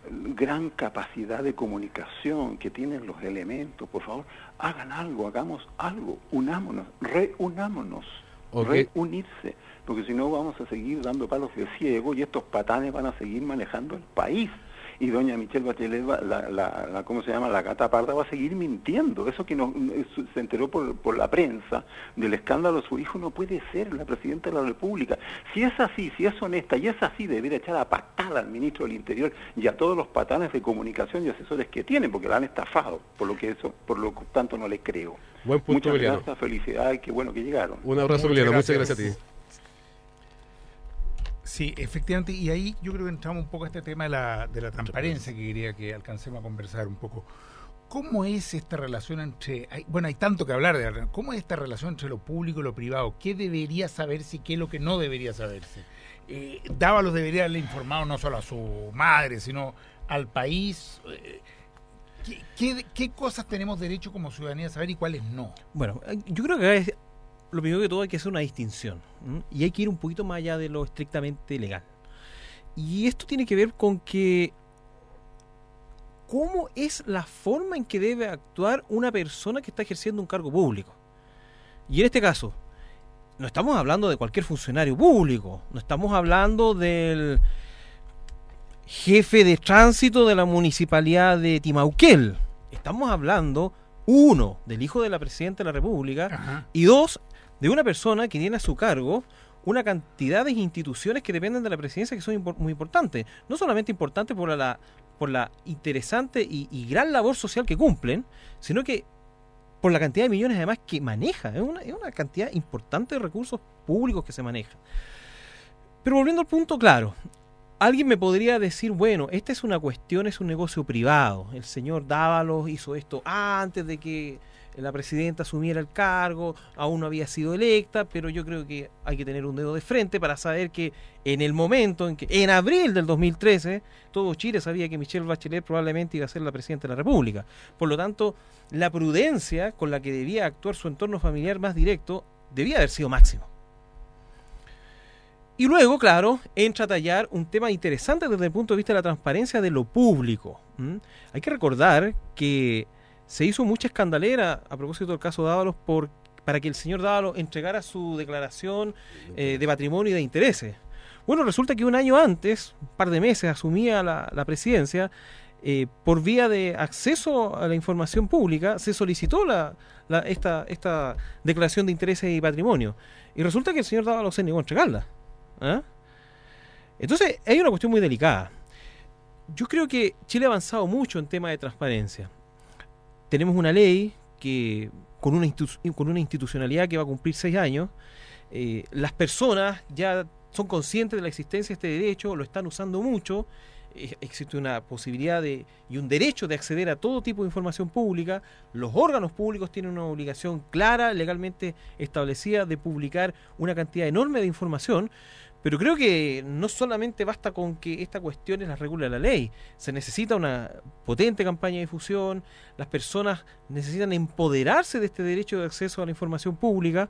gran capacidad de comunicación, que tienen los elementos, por favor, hagan algo, hagamos algo, unámonos, reunámonos, reunirse, porque si no vamos a seguir dando palos de ciego y estos patanes van a seguir manejando el país. Y doña Michelle Bachelet, ¿cómo se llama? La gata parda va a seguir mintiendo. Eso que se enteró por la prensa del escándalo de su hijo no puede ser la presidenta de la República. Si es así, si es honesta y es así, debería echar a patada al ministro del Interior y a todos los patanes de comunicación y asesores que tienen, porque la han estafado, por lo tanto no le creo. Buen punto, muchas Emiliano. Gracias, felicidades, qué bueno que llegaron. Un abrazo, Emiliano, muchas gracias a ti. Sí, efectivamente, y ahí yo creo que entramos un poco a este tema de la transparencia que quería que alcancemos a conversar un poco. ¿Cómo es esta relación hay tanto que hablar de cómo es esta relación entre lo público y lo privado? ¿Qué debería saberse y qué es lo que no debería saberse? Dávalos debería haberle informado no solo a su madre, sino al país. ¿Qué cosas tenemos derecho como ciudadanía a saber y cuáles no? Bueno, yo creo que lo primero que todo hay que hacer una distinción, ¿m? Y hay que ir un poquito más allá de lo estrictamente legal. Y esto tiene que ver con que cómo es la forma en que debe actuar una persona que está ejerciendo un cargo público. Y en este caso, no estamos hablando de cualquier funcionario público, no estamos hablando del jefe de tránsito de la municipalidad de Timauquel. Estamos hablando, uno, del hijo de la presidenta de la República. Ajá. Y dos, de una persona que tiene a su cargo una cantidad de instituciones que dependen de la presidencia que son muy importantes. No solamente importantes por la interesante y gran labor social que cumplen, sino que por la cantidad de millones además que maneja. Es una cantidad importante de recursos públicos que se maneja. Pero volviendo al punto, claro, alguien me podría decir, bueno, esta es una cuestión, es un negocio privado. El señor Dávalos hizo esto antes de que la presidenta asumiera el cargo, aún no había sido electa, pero yo creo que hay que tener un dedo de frente para saber que en el momento en que, en abril del 2013, todo Chile sabía que Michelle Bachelet probablemente iba a ser la presidenta de la República. Por lo tanto, la prudencia con la que debía actuar su entorno familiar más directo debía haber sido máximo. Y luego, claro, entra a tallar un tema interesante desde el punto de vista de la transparencia de lo público. Hay que recordar que se hizo mucha escandalera a propósito del caso Dávalos para que el señor Dávalos entregara su declaración de patrimonio y de intereses. Bueno, resulta que un año antes, un par de meses, asumía la presidencia, por vía de acceso a la información pública, se solicitó esta declaración de intereses y patrimonio. Y resulta que el señor Dávalos se negó a entregarla. ¿Ah? Entonces, hay una cuestión muy delicada. Yo creo que Chile ha avanzado mucho en tema de transparencia. Tenemos una ley que con una institucionalidad que va a cumplir 6 años. Las personas ya son conscientes de la existencia de este derecho, lo están usando mucho. Existe una posibilidad y un derecho de acceder a todo tipo de información pública. Los órganos públicos tienen una obligación clara, legalmente establecida, de publicar una cantidad enorme de información. Pero creo que no solamente basta con que esta cuestión las regule la ley. Se necesita una potente campaña de difusión. Las personas necesitan empoderarse de este derecho de acceso a la información pública,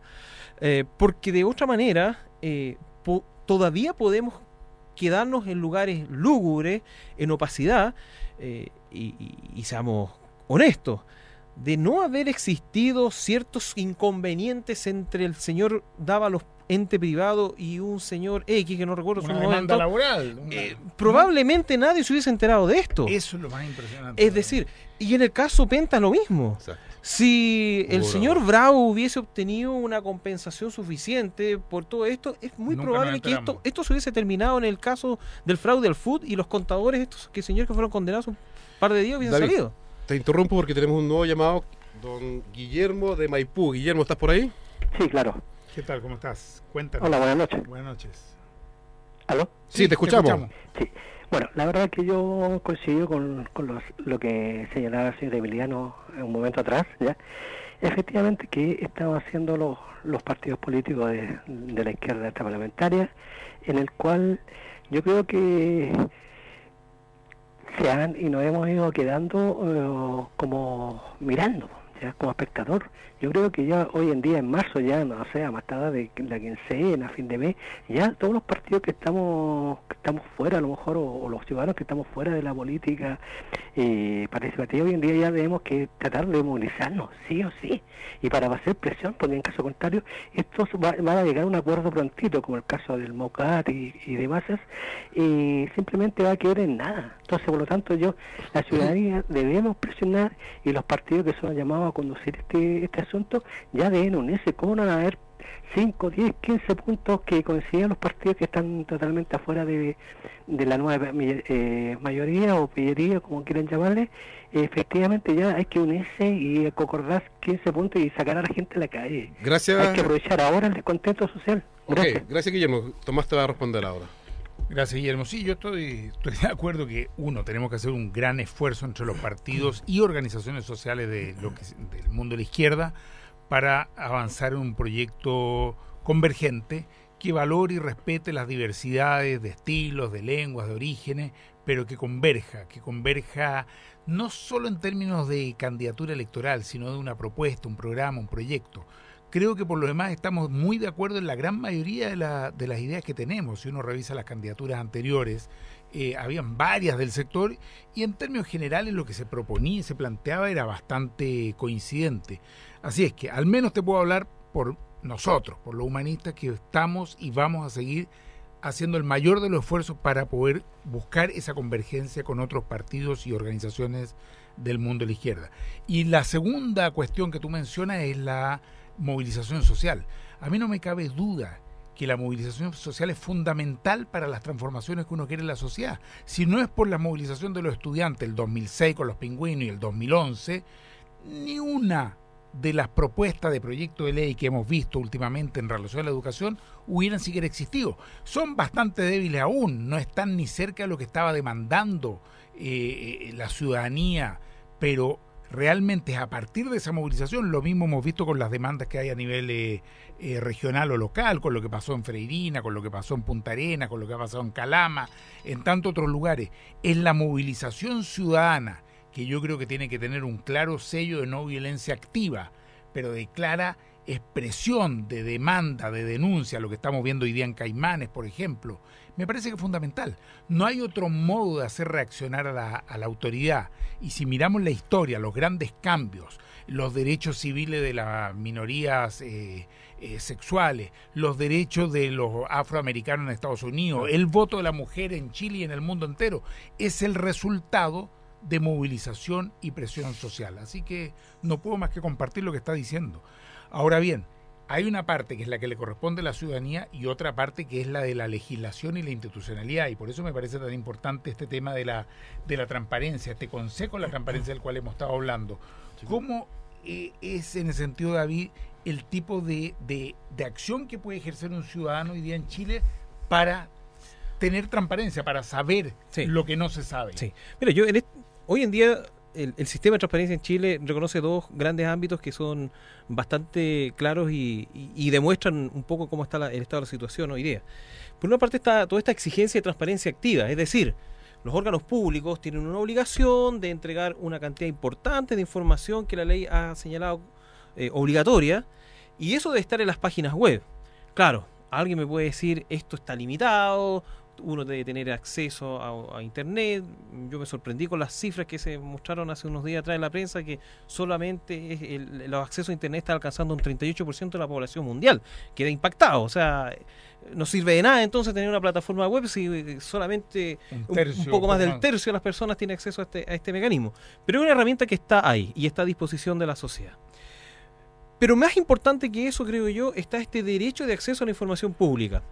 porque de otra manera todavía podemos quedarnos en lugares lúgubres, en opacidad, y seamos honestos, de no haber existido ciertos inconvenientes entre el señor Dávalos, ente privado, y un señor X, que no recuerdo su nombre. Una demanda laboral. Probablemente nadie se hubiese enterado de esto. Eso es lo más impresionante. Es decir, y en el caso Penta lo mismo. Exacto. Si el señor Bravo hubiese obtenido una compensación suficiente por todo esto, es muy probable que esto se hubiese terminado en el caso del fraude al FUT y los contadores, estos señores que fueron condenados un par de días hubiesen David, salido. Te interrumpo porque tenemos un nuevo llamado, don Guillermo de Maipú. Guillermo, ¿estás por ahí? Sí, claro. ¿Qué tal? ¿Cómo estás? Cuéntanos. Hola, buenas noches. Buenas noches. ¿Aló? Sí, te escuchamos. Sí. Bueno, la verdad es que yo coincido con lo que señalaba el señor Emiliano un momento atrás, ¿ya? Efectivamente, que estaban haciendo los partidos políticos de la izquierda parlamentaria, en el cual yo creo que y nos hemos ido quedando como mirando, ya como espectador. Yo creo que ya hoy en día, en marzo, ya no sé, a más tarde de la quincena, a fin de mes, ya todos los partidos que estamos fuera, a lo mejor, o los ciudadanos que estamos fuera de la política participativa, hoy en día ya tenemos que tratar de movilizarnos, sí o sí, y para hacer presión, porque en caso contrario, esto va a llegar a un acuerdo prontito, como el caso del MOCAT y demás, y simplemente va a quedar en nada. Entonces, por lo tanto, la ciudadanía debemos presionar, y los partidos que son llamados a conducir este asunto ya deben unirse. ¿Cómo no van a haber 5, 10, 15 puntos que coinciden los partidos que están totalmente afuera de la nueva mayoría o pillería, como quieran llamarle? Efectivamente ya hay que unirse y concordar 15 puntos y sacar a la gente a la calle. Gracias. Hay que aprovechar ahora el descontento social. Gracias. Gracias, Guillermo. Tomás te va a responder ahora. Gracias, Guillermo. Sí, yo estoy de acuerdo que, tenemos que hacer un gran esfuerzo entre los partidos y organizaciones sociales del mundo de la izquierda para avanzar en un proyecto convergente que valore y respete las diversidades de estilos, de lenguas, de orígenes, pero que converja no solo en términos de candidatura electoral, sino de una propuesta, un programa, un proyecto. Creo que por lo demás estamos muy de acuerdo en la gran mayoría de las ideas que tenemos. Si uno revisa las candidaturas anteriores, habían varias del sector y en términos generales lo que se proponía y se planteaba era bastante coincidente. Así es que al menos te puedo hablar por nosotros, por los humanistas, que estamos y vamos a seguir haciendo el mayor de los esfuerzos para poder buscar esa convergencia con otros partidos y organizaciones del mundo de la izquierda. Y la segunda cuestión que tú mencionas es la movilización social. A mí no me cabe duda que la movilización social es fundamental para las transformaciones que uno quiere en la sociedad. Si no es por la movilización de los estudiantes, el 2006 con los pingüinos y el 2011, ni una de las propuestas de proyecto de ley que hemos visto últimamente en relación a la educación hubieran siquiera existido. Son bastante débiles aún, no están ni cerca de lo que estaba demandando la ciudadanía, pero realmente a partir de esa movilización, lo mismo hemos visto con las demandas que hay a nivel regional o local, con lo que pasó en Freirina, con lo que pasó en Punta Arenas, con lo que ha pasado en Calama, en tantos otros lugares. Es la movilización ciudadana que yo creo que tiene que tener un claro sello de no violencia activa, pero de clara expresión de demanda, de denuncia, lo que estamos viendo hoy día en Caimanes, por ejemplo. Me parece que es fundamental. No hay otro modo de hacer reaccionar a la autoridad. Y si miramos la historia, los grandes cambios, los derechos civiles de las minorías sexuales, los derechos de los afroamericanos en Estados Unidos, el voto de la mujer en Chile y en el mundo entero, es el resultado de movilización y presión social. Así que no puedo más que compartir lo que está diciendo. Ahora bien, hay una parte que es la que le corresponde a la ciudadanía y otra parte que es la de la legislación y la institucionalidad, y por eso me parece tan importante este tema de la transparencia, este consejo de la transparencia del cual hemos estado hablando. ¿Cómo es en ese sentido, David, el tipo de acción que puede ejercer un ciudadano hoy día en Chile para tener transparencia, para saber lo que no se sabe? Sí. Mira, hoy en día el sistema de transparencia en Chile reconoce dos grandes ámbitos que son bastante claros y demuestran un poco cómo está el estado de la situación hoy día. Por una parte está toda esta exigencia de transparencia activa, es decir, los órganos públicos tienen una obligación de entregar una cantidad importante de información que la ley ha señalado obligatoria, y eso debe estar en las páginas web. Claro, alguien me puede decir, esto está limitado, uno debe tener acceso a internet. Yo me sorprendí con las cifras que se mostraron hace unos días atrás en la prensa, que solamente los accesos a internet están alcanzando un 38% de la población mundial. Queda impactado. O sea, no sirve de nada entonces tener una plataforma web si solamente un poco más del tercio de las personas tiene acceso a este mecanismo. Pero es una herramienta que está ahí y está a disposición de la sociedad. Pero más importante que eso, creo yo, está este derecho de acceso a la información pública.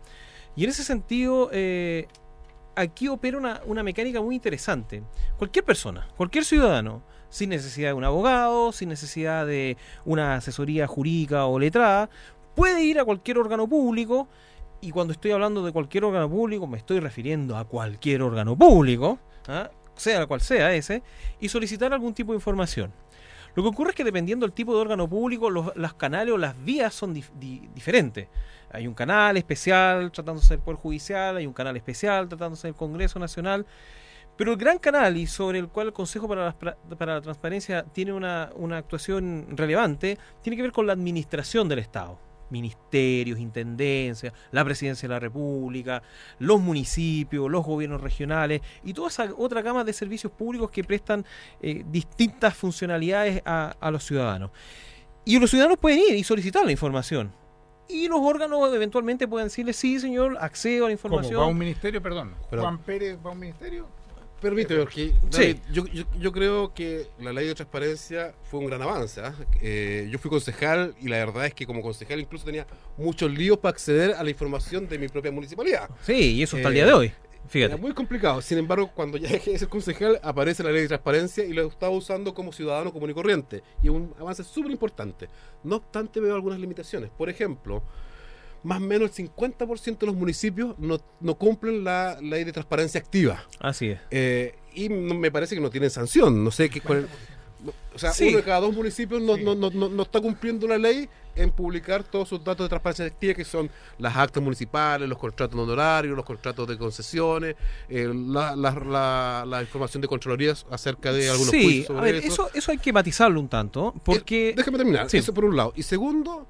Y en ese sentido, aquí opera una mecánica muy interesante. Cualquier persona, cualquier ciudadano, sin necesidad de un abogado, sin necesidad de una asesoría jurídica o letrada, puede ir a cualquier órgano público, y cuando estoy hablando de cualquier órgano público, me estoy refiriendo a cualquier órgano público, sea cual sea ese, y solicitar algún tipo de información. Lo que ocurre es que dependiendo del tipo de órgano público, los canales o las vías son diferentes. Hay un canal especial tratándose del Poder Judicial, hay un canal especial tratándose del Congreso Nacional, Pero el gran canal y sobre el cual el Consejo para la Transparencia tiene una actuación relevante, tiene que ver con la administración del Estado. Ministerios, intendencias, la Presidencia de la República, los municipios, los gobiernos regionales y toda esa otra gama de servicios públicos que prestan distintas funcionalidades a los ciudadanos. Y los ciudadanos pueden ir y solicitar la información. Y los órganos eventualmente pueden decirle, sí, señor, accedo a la información. ¿Cómo? ¿Va a un ministerio? Perdón. Pero, ¿Juan Pérez va a un ministerio? Permíteme, porque David, yo creo que la ley de transparencia fue un gran avance. Yo fui concejal y la verdad es que como concejal incluso tenía muchos líos para acceder a la información de mi propia municipalidad. Sí, y eso hasta el día de hoy. Fíjate. Era muy complicado. Sin embargo, cuando ya dejé de ser concejal, aparece la ley de transparencia y lo estaba usando como ciudadano común y corriente. Y es un avance súper importante. No obstante, veo algunas limitaciones. Por ejemplo, más o menos el 50% de los municipios no cumplen la ley de transparencia activa. Así es. Y me parece que no tienen sanción. No sé qué. O sea, Sí. uno de cada 2 municipios no está cumpliendo la ley en publicar todos sus datos de transparencia activa, que son las actas municipales, los contratos honorarios, los contratos de concesiones, la información de Contralorías acerca de algunos Sí, juicios a sobre ver, eso. eso hay que matizarlo un tanto, porque... Déjame terminar, Sí. eso por un lado. Y segundo,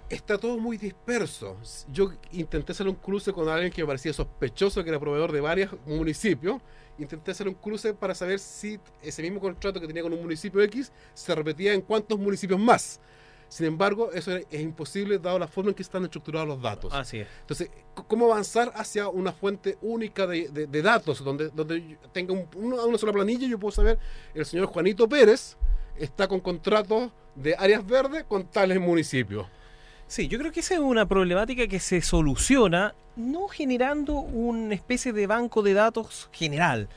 está todo muy disperso. Yo intenté hacer un cruce con alguien que me parecía sospechoso, que era proveedor de varios municipios. Intenté hacer un cruce para saber si ese mismo contrato que tenía con un municipio X se repetía en cuántos municipios más. Sin embargo, eso es imposible dado la forma en que están estructurados los datos. Así es. Entonces, ¿cómo avanzar hacia una fuente única de datos donde tenga una sola planilla y yo puedo saber el señor Juanito Pérez está con contratos de áreas verdes con tales municipios? Sí, yo creo que esa es una problemática que se soluciona no generando una especie de banco de datos general.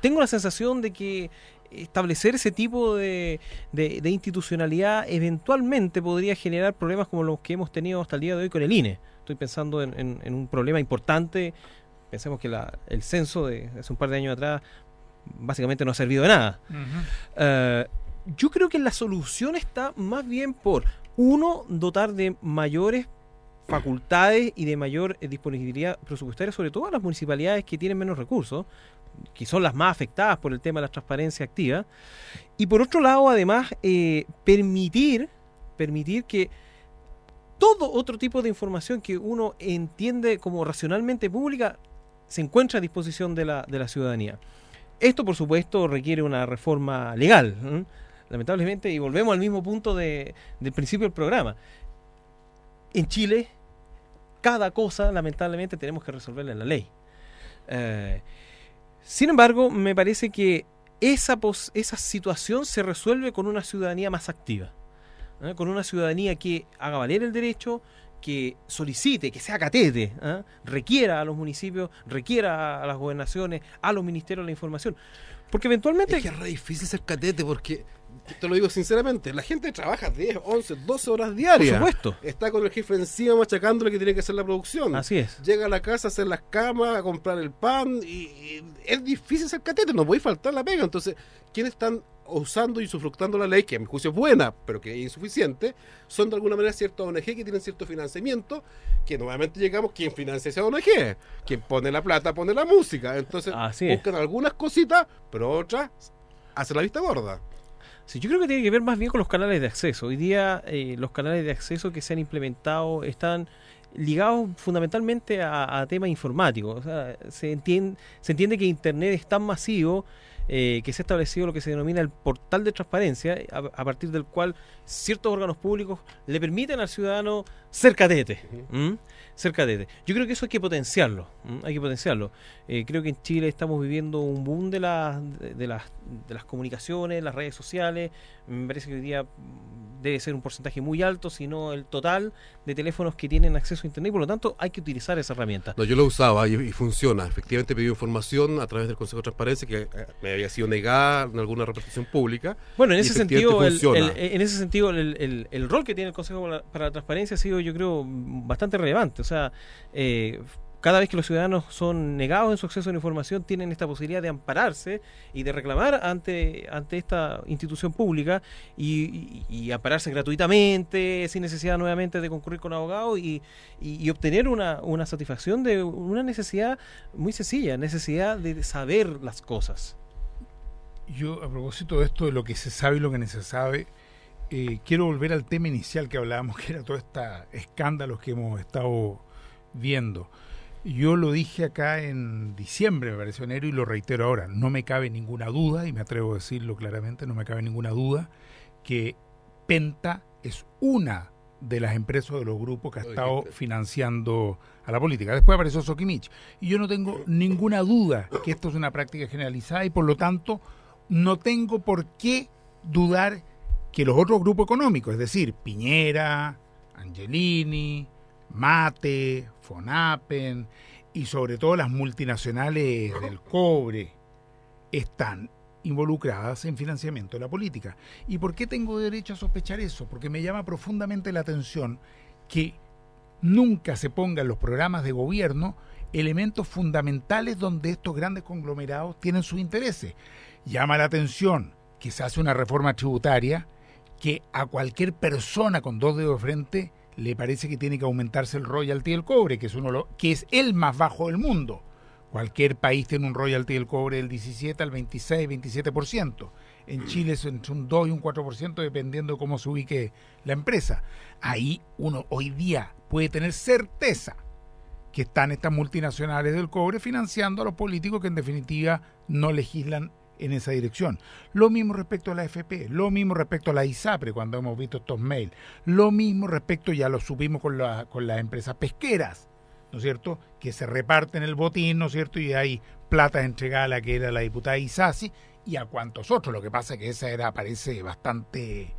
Tengo la sensación de que establecer ese tipo de institucionalidad eventualmente podría generar problemas como los que hemos tenido hasta el día de hoy con el INE. Estoy pensando en un problema importante. Pensemos que el censo de hace un par de años atrás básicamente no ha servido de nada. Yo creo que la solución está más bien por, uno, dotar de mayores facultades y de mayor disponibilidad presupuestaria, sobre todo a las municipalidades que tienen menos recursos, que son las más afectadas por el tema de la transparencia activa. Y por otro lado, además, permitir que todo otro tipo de información que uno entiende como racionalmente pública se encuentre a disposición de la ciudadanía. Esto, por supuesto, requiere una reforma legal, ¿eh? Lamentablemente, y volvemos al mismo punto del principio del programa. En Chile, cada cosa, lamentablemente, tenemos que resolverla en la ley. Sin embargo, me parece que esa situación se resuelve con una ciudadanía más activa, ¿eh? Con una ciudadanía que haga valer el derecho, que solicite, que sea catete, ¿eh? Requiera a los municipios, requiera a las gobernaciones, a los ministerios la información. Porque eventualmente... Es que es re difícil ser catete porque, te lo digo sinceramente, la gente trabaja 10, 11, 12 horas diarias. Por supuesto. Está con el jefe encima machacándole que tiene que hacer la producción. Así es. Llega a la casa a hacer las camas, a comprar el pan y es difícil ser catete, no puede faltar la pega. Entonces, ¿quiénes están usando y usufructando la ley, que a mi juicio es buena, pero que es insuficiente? Son de alguna manera ciertas ONG que tienen cierto financiamiento, que nuevamente llegamos, ¿quién financia esa ONG? Quien pone la plata, pone la música. Entonces, buscan algunas cositas, pero otras hacen la vista gorda. Sí, yo creo que tiene que ver más bien con los canales de acceso. Hoy día los canales de acceso que se han implementado están ligados fundamentalmente a temas informáticos. O sea, se entiende que Internet es tan masivo que se ha establecido lo que se denomina el portal de transparencia, a partir del cual ciertos órganos públicos le permiten al ciudadano ser catete. Ser catete. Yo creo que eso hay que potenciarlo. Hay que potenciarlo. Creo que en Chile estamos viviendo un boom de las comunicaciones, las redes sociales. Me parece que hoy día debe ser un porcentaje muy alto, si no el total de teléfonos que tienen acceso a Internet, y por lo tanto hay que utilizar esa herramienta. No, yo lo usaba y funciona. Efectivamente pedí información a través del Consejo de Transparencia que me había sido negada en alguna repartición pública. Bueno, en ese sentido, el rol que tiene el Consejo para la Transparencia ha sido, yo creo, bastante relevante. O sea, cada vez que los ciudadanos son negados en su acceso a la información, tienen esta posibilidad de ampararse y de reclamar ante esta institución pública y ampararse gratuitamente, sin necesidad nuevamente de concurrir con abogados y obtener una satisfacción de una necesidad muy sencilla, necesidad de saber las cosas. Yo, a propósito de esto, de lo que se sabe y lo que no se sabe, quiero volver al tema inicial que hablábamos, que era todos estos escándalos que hemos estado viendo. Yo lo dije acá en diciembre, me pareció, enero, y lo reitero ahora. No me cabe ninguna duda, y me atrevo a decirlo claramente, no me cabe ninguna duda, que Penta es una de las empresas o de los grupos que ha estado financiando a la política. Después apareció Sokimich. Y yo no tengo ninguna duda que esto es una práctica generalizada y por lo tanto no tengo por qué dudar que los otros grupos económicos, es decir, Piñera, Angelini, Mate, Fonapen y sobre todo las multinacionales del cobre, están involucradas en financiamiento de la política. ¿Y por qué tengo derecho a sospechar eso? Porque me llama profundamente la atención que nunca se pongan en los programas de gobierno elementos fundamentales donde estos grandes conglomerados tienen sus intereses. Llama la atención que se hace una reforma tributaria que a cualquier persona con dos dedos de frente le parece que tiene que aumentarse el royalty del cobre, que es el más bajo del mundo. Cualquier país tiene un royalty del cobre del 17 al 26, 27%. En Chile es entre un 2 y un 4% dependiendo de cómo se ubique la empresa. Ahí uno hoy día puede tener certeza que están estas multinacionales del cobre financiando a los políticos que en definitiva no legislan en esa dirección. Lo mismo respecto a la AFP, lo mismo respecto a la ISAPRE cuando hemos visto estos mails, lo mismo respecto, ya lo supimos con las empresas pesqueras, ¿no es cierto?, que se reparten el botín, ¿no es cierto?, y hay plata entregada a la que era la diputada Isasi y a cuantos otros. Lo que pasa es que esa parece bastante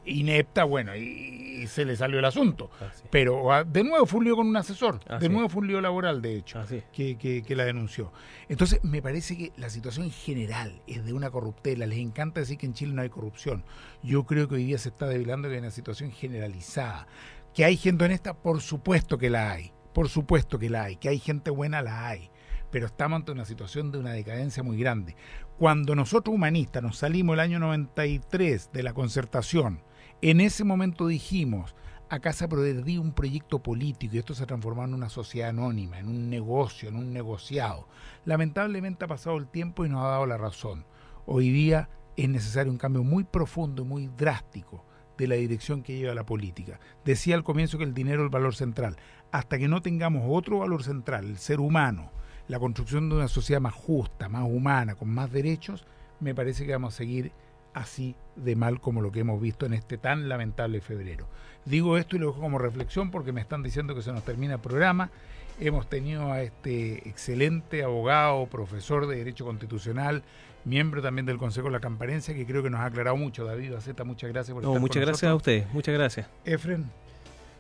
inepta, bueno, y se le salió el asunto. Pero de nuevo fue un lío con un asesor, de nuevo fue un lío laboral, de hecho, que la denunció. Entonces, me parece que la situación en general es de una corruptela. Les encanta decir que en Chile no hay corrupción. Yo creo que hoy día se está develando que hay una situación generalizada. ¿Que hay gente honesta? Por supuesto que la hay. Por supuesto que la hay. ¿Que hay gente buena? La hay. Pero estamos ante una situación de una decadencia muy grande. Cuando nosotros humanistas nos salimos el año 93 de la Concertación, en ese momento dijimos, acá se progredió un proyecto político y esto se ha transformado en una sociedad anónima, en un negocio, en un negociado. Lamentablemente ha pasado el tiempo y nos ha dado la razón. Hoy día es necesario un cambio muy profundo y muy drástico de la dirección que lleva la política. Decía al comienzo que el dinero es el valor central. Hasta que no tengamos otro valor central, el ser humano, la construcción de una sociedad más justa, más humana, con más derechos, me parece que vamos a seguir así de mal como lo que hemos visto en este tan lamentable febrero. Digo esto y lo dejo como reflexión porque me están diciendo que se nos termina el programa. Hemos tenido a este excelente abogado, profesor de Derecho Constitucional, miembro también del Consejo de la Transparencia, que creo que nos ha aclarado mucho. David Baceta, muchas gracias por estar con nosotros. Muchas gracias a usted, muchas gracias. Efren.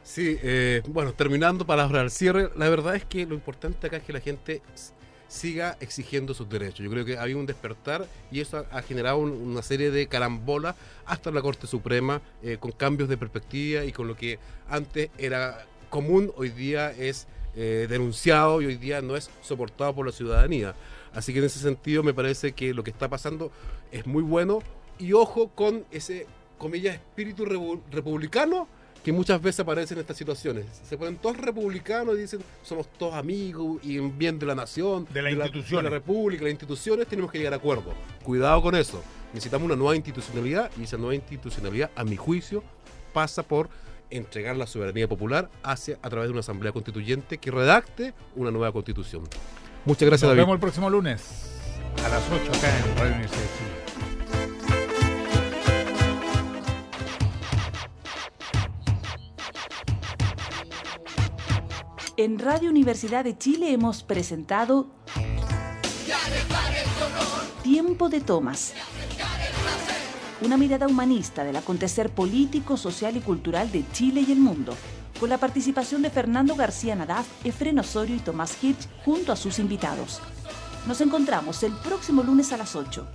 Sí, bueno, terminando, palabras al cierre, la verdad es que lo importante acá es que la gente siga exigiendo sus derechos. Yo creo que había un despertar y eso ha generado una serie de carambolas hasta la Corte Suprema, con cambios de perspectiva y con lo que antes era común, hoy día es denunciado y hoy día no es soportado por la ciudadanía. Así que en ese sentido me parece que lo que está pasando es muy bueno y ojo con ese, comillas, espíritu republicano que muchas veces aparece en estas situaciones. Se ponen todos republicanos y dicen somos todos amigos y en bien de la nación, de la institución, de la república, las instituciones, tenemos que llegar a acuerdos. Cuidado con eso. Necesitamos una nueva institucionalidad y esa nueva institucionalidad, a mi juicio, pasa por entregar la soberanía popular a través de una asamblea constituyente que redacte una nueva constitución. Muchas gracias, David. Nos vemos el próximo lunes a las 8 acá en Radio Universidad de Chile. En Radio Universidad de Chile hemos presentado Tiempo de Tomas, una mirada humanista del acontecer político, social y cultural de Chile y el mundo, con la participación de Fernando García Nadaf, Efrén Osorio y Tomás Hirsch junto a sus invitados. Nos encontramos el próximo lunes a las 8.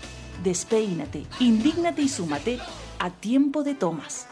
Despeínate, indígnate y súmate a Tiempo de Tomas.